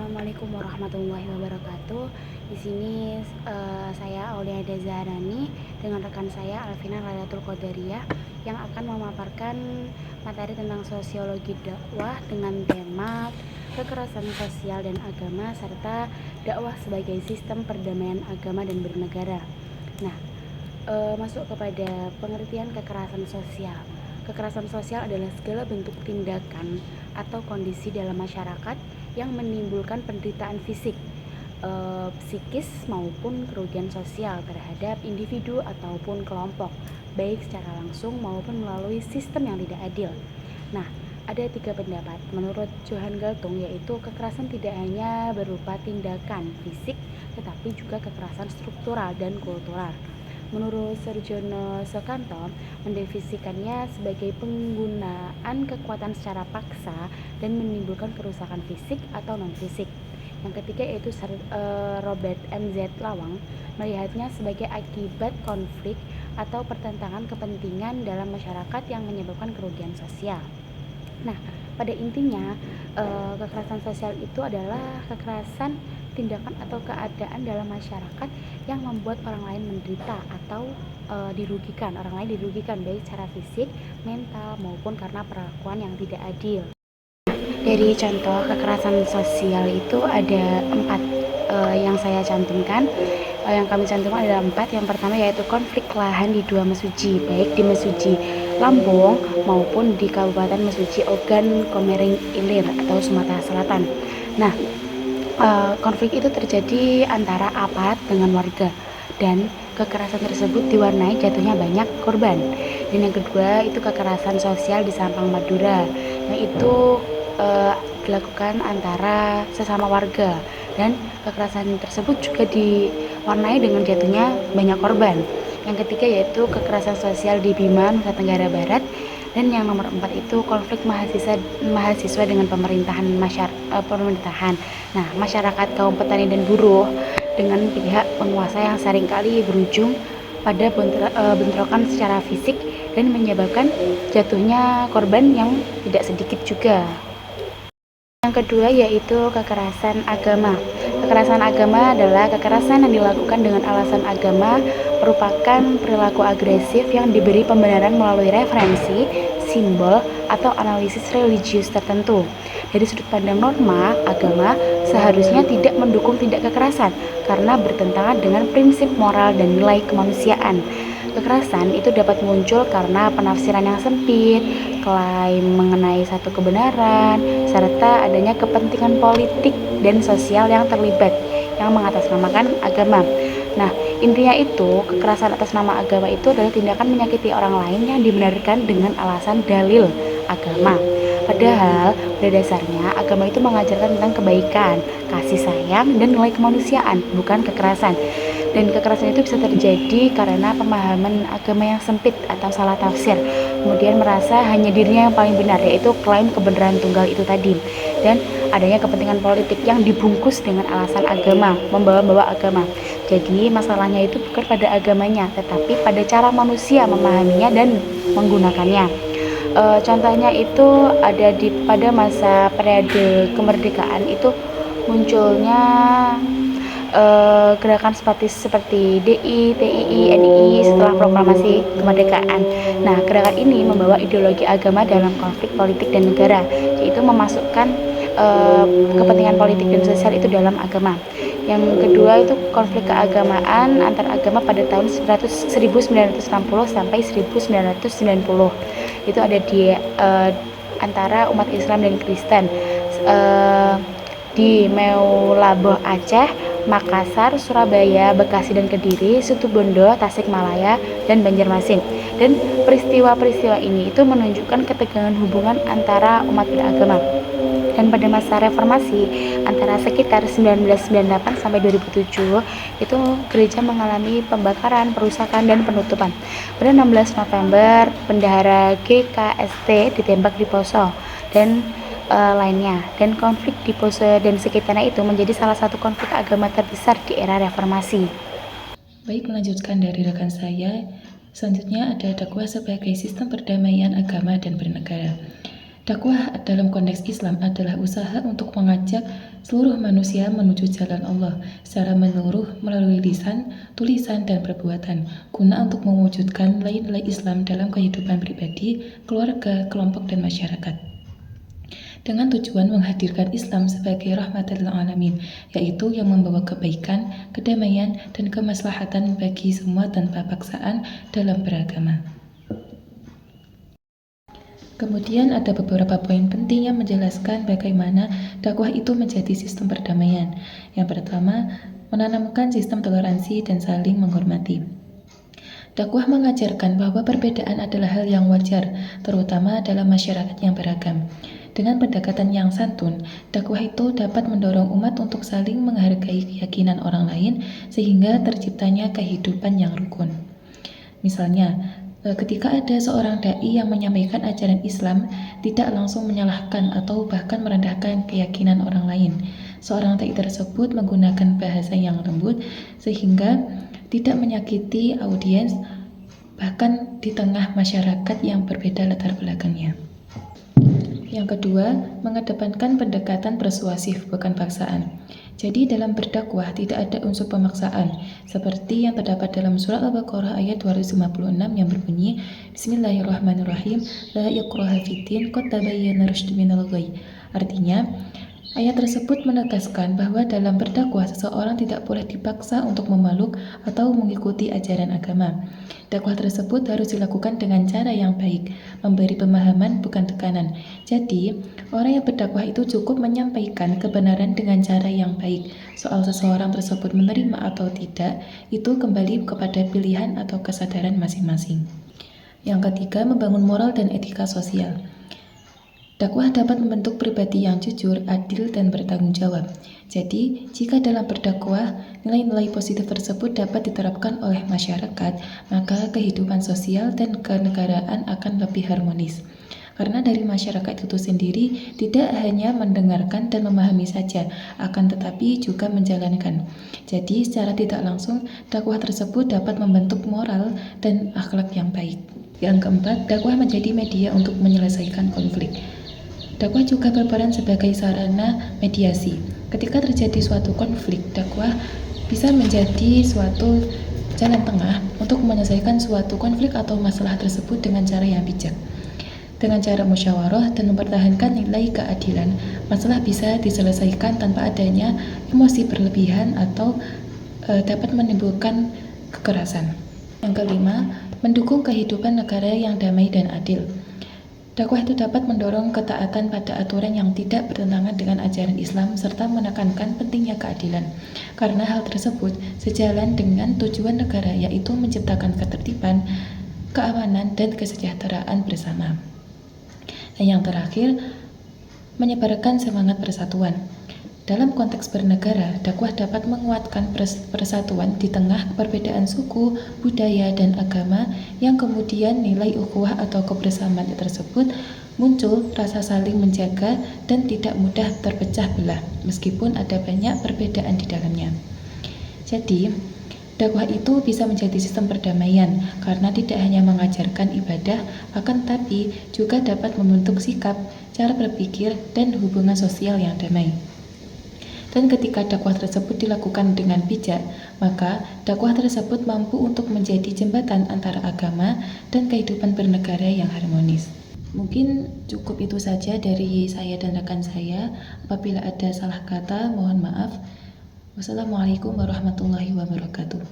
Assalamualaikum warahmatullahi wabarakatuh. Di sini saya Auliada Zahrani dengan rekan saya Alvina Lailatul Qadariyah yang akan memaparkan materi tentang sosiologi dakwah dengan tema kekerasan sosial dan agama serta dakwah sebagai sistem perdamaian agama dan bernegara. Nah, masuk kepada pengertian kekerasan sosial. Kekerasan sosial adalah segala bentuk tindakan atau kondisi dalam masyarakat yang menimbulkan penderitaan fisik, psikis maupun kerugian sosial terhadap individu ataupun kelompok, baik secara langsung maupun melalui sistem yang tidak adil. Nah, ada 3 pendapat menurut Johan Galtung, yaitu kekerasan tidak hanya berupa tindakan fisik, tetapi juga kekerasan struktural dan kultural. Menurut Sarjono Soekanto, mendefinisikannya sebagai penggunaan kekuatan secara paksa dan menimbulkan kerusakan fisik atau non-fisik. Yang ketiga yaitu Robert M.Z. Lawang melihatnya sebagai akibat konflik atau pertentangan kepentingan dalam masyarakat yang menyebabkan kerugian sosial. Nah, pada intinya kekerasan sosial itu adalah kekerasan tindakan atau keadaan dalam masyarakat yang membuat orang lain menderita atau dirugikan, orang lain dirugikan baik secara fisik, mental maupun karena perlakuan yang tidak adil. Dari contoh kekerasan sosial itu ada 4 yang saya cantumkan. Yang kami cantumkan ada 4. Yang pertama yaitu konflik lahan di 2 mesuji, baik di Mesuji Lampung maupun di Kabupaten Mesuji Ogan Komering Ilir atau Sumatera Selatan. Nah, konflik itu terjadi antara aparat dengan warga dan kekerasan tersebut diwarnai jatuhnya banyak korban. Dan yang kedua itu kekerasan sosial di Sampang Madura, yaitu dilakukan antara sesama warga, dan kekerasan tersebut juga diwarnai dengan jatuhnya banyak korban. Yang ketiga yaitu kekerasan sosial di Bima, Nusa Tenggara Barat. Dan yang nomor 4 itu konflik mahasiswa dengan pemerintahan. Nah, masyarakat kaum petani dan buruh dengan pihak penguasa yang seringkali berujung pada bentrokan secara fisik dan menyebabkan jatuhnya korban yang tidak sedikit juga. Yang kedua yaitu kekerasan agama. Kekerasan agama adalah kekerasan yang dilakukan dengan alasan agama, merupakan perilaku agresif yang diberi pembenaran melalui referensi, simbol, atau analisis religius tertentu. Dari sudut pandang norma, agama seharusnya tidak mendukung tindak kekerasan karena bertentangan dengan prinsip moral dan nilai kemanusiaan. Kekerasan itu dapat muncul karena penafsiran yang sempit, klaim mengenai satu kebenaran, serta adanya kepentingan politik dan sosial yang terlibat yang mengatasnamakan agama. Nah, intinya itu kekerasan atas nama agama itu adalah tindakan menyakiti orang lain yang dibenarkan dengan alasan dalil agama. Padahal pada dasarnya agama itu mengajarkan tentang kebaikan, kasih sayang, dan nilai kemanusiaan, bukan kekerasan. Dan kekerasan itu bisa terjadi karena pemahaman agama yang sempit atau salah tafsir, kemudian merasa hanya dirinya yang paling benar, yaitu klaim kebenaran tunggal itu tadi, dan adanya kepentingan politik yang dibungkus dengan alasan agama, membawa-bawa agama. Jadi masalahnya itu bukan pada agamanya, tetapi pada cara manusia memahaminya dan menggunakannya. Contohnya itu ada pada masa periode kemerdekaan itu munculnya gerakan seperti DI, TII, NII setelah proklamasi kemerdekaan. Nah, gerakan ini membawa ideologi agama dalam konflik politik dan negara, yaitu memasukkan kepentingan politik dan sosial itu dalam agama. Yang kedua itu konflik keagamaan antar agama pada tahun 1960 sampai 1990. Itu ada di antara umat Islam dan Kristen di Meulaboh Aceh, Makassar, Surabaya, Bekasi dan Kediri, Situbondo, Tasikmalaya, dan Banjarmasin. Dan peristiwa-peristiwa ini itu menunjukkan ketegangan hubungan antara umat beragama. Dan pada masa reformasi antara sekitar 1998 sampai 2007 itu gereja mengalami pembakaran, perusakan, dan penutupan. Pada 16 November bendahara GKST ditembak di Poso dan lainnya. Dan konflik di Poso dan sekitarnya itu menjadi salah satu konflik agama terbesar di era reformasi. Baik, melanjutkan dari rekan saya. Selanjutnya ada dakwah sebagai sistem perdamaian agama dan bernegara. Dakwah dalam konteks Islam adalah usaha untuk mengajak seluruh manusia menuju jalan Allah secara menyeluruh melalui lisan, tulisan, dan perbuatan, guna untuk mewujudkan nilai-nilai Islam dalam kehidupan pribadi, keluarga, kelompok, dan masyarakat. Dengan tujuan menghadirkan Islam sebagai rahmatan lil alamin, yaitu yang membawa kebaikan, kedamaian, dan kemaslahatan bagi semua tanpa paksaan dalam beragama. Kemudian ada beberapa poin penting yang menjelaskan bagaimana dakwah itu menjadi sistem perdamaian. Yang pertama, menanamkan sistem toleransi dan saling menghormati. Dakwah mengajarkan bahwa perbedaan adalah hal yang wajar, terutama dalam masyarakat yang beragam. Dengan pendekatan yang santun, dakwah itu dapat mendorong umat untuk saling menghargai keyakinan orang lain sehingga terciptanya kehidupan yang rukun. Misalnya, ketika ada seorang dai yang menyampaikan ajaran Islam, tidak langsung menyalahkan atau bahkan merendahkan keyakinan orang lain. Seorang dai tersebut menggunakan bahasa yang lembut sehingga tidak menyakiti audiens, bahkan di tengah masyarakat yang berbeda latar belakangnya. Yang kedua, mengedepankan pendekatan persuasif, bukan paksaan. Jadi dalam berdakwah tidak ada unsur pemaksaan, seperti yang terdapat dalam surat Al-Baqarah ayat 256 yang berbunyi, Bismillahirrahmanirrahim, La ikraha fiddin, qad tabayyana rusydu minal ghayy. Artinya, ayat tersebut menegaskan bahwa dalam berdakwah seseorang tidak boleh dipaksa untuk memeluk atau mengikuti ajaran agama. Dakwah tersebut harus dilakukan dengan cara yang baik, memberi pemahaman bukan tekanan. Jadi, orang yang berdakwah itu cukup menyampaikan kebenaran dengan cara yang baik. Soal seseorang tersebut menerima atau tidak, itu kembali kepada pilihan atau kesadaran masing-masing. Yang ketiga, membangun moral dan etika sosial. Dakwah dapat membentuk pribadi yang jujur, adil, dan bertanggung jawab. Jadi, jika dalam berdakwah, nilai-nilai positif tersebut dapat diterapkan oleh masyarakat, maka kehidupan sosial dan kenegaraan akan lebih harmonis. Karena dari masyarakat itu sendiri tidak hanya mendengarkan dan memahami saja, akan tetapi juga menjalankan. Jadi, secara tidak langsung, dakwah tersebut dapat membentuk moral dan akhlak yang baik. Yang keempat, dakwah menjadi media untuk menyelesaikan konflik. Dakwah juga berperan sebagai sarana mediasi. Ketika terjadi suatu konflik, dakwah bisa menjadi suatu jalan tengah untuk menyelesaikan suatu konflik atau masalah tersebut dengan cara yang bijak. Dengan cara musyawarah dan mempertahankan nilai keadilan, masalah bisa diselesaikan tanpa adanya emosi berlebihan atau dapat menimbulkan kekerasan. Yang kelima, mendukung kehidupan negara yang damai dan adil. Dakwah itu dapat mendorong ketaatan pada aturan yang tidak bertentangan dengan ajaran Islam serta menekankan pentingnya keadilan. Karena hal tersebut sejalan dengan tujuan negara, yaitu menciptakan ketertiban, keamanan, dan kesejahteraan bersama. Dan yang terakhir, menyebarkan semangat persatuan. Dalam konteks bernegara, dakwah dapat menguatkan persatuan di tengah perbedaan suku, budaya, dan agama yang kemudian nilai ukhuwah atau kebersamaan tersebut muncul rasa saling menjaga dan tidak mudah terpecah belah meskipun ada banyak perbedaan di dalamnya. Jadi, dakwah itu bisa menjadi sistem perdamaian karena tidak hanya mengajarkan ibadah, akan tetapi juga dapat membentuk sikap, cara berpikir, dan hubungan sosial yang damai. Dan ketika dakwah tersebut dilakukan dengan bijak, maka dakwah tersebut mampu untuk menjadi jembatan antara agama dan kehidupan bernegara yang harmonis. Mungkin cukup itu saja dari saya dan rekan saya. Apabila ada salah kata, mohon maaf. Wassalamualaikum warahmatullahi wabarakatuh.